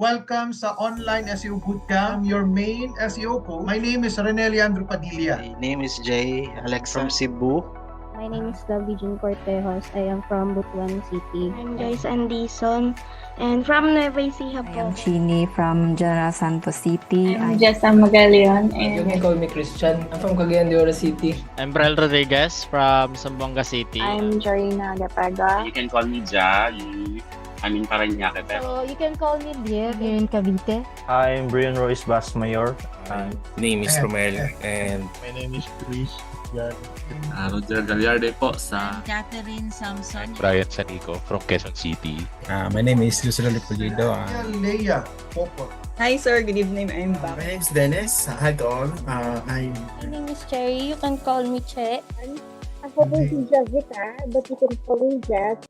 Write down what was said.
Welcome sa online SEO bootcamp. I'm your main SEO coach. My name is Rene Leandro Padilla. My name is Jay Alex from Cebu. My name is Lovely Jean Cortejos. I am from Butuan City. I'm Joyce Andison and from Nueva Ecija I po. am Chini from General Santos City. I'm Jessa Magalion You and can call me Christian. I'm from Cagayan de Oro City. I'm Brel Rodriguez from Zamboanga City. I'm Jorina Gapega. You can call me Ja. I'm in Parañaque. So you can call me Lier here in Cavite. I'm Brian Royce Basmayor. My name is Romel and My name is Chris. Roger Gagliarde po sa Catherine Samson. Brian Sanico from Quezon City. my name is Lucero Lipolido. Leia Popo. Hi sir, good evening. I'm back. My name is Dennis. Hi to all. My name is Cherry. You can call me Che. Ako po si Jessica, but you can call me Jess.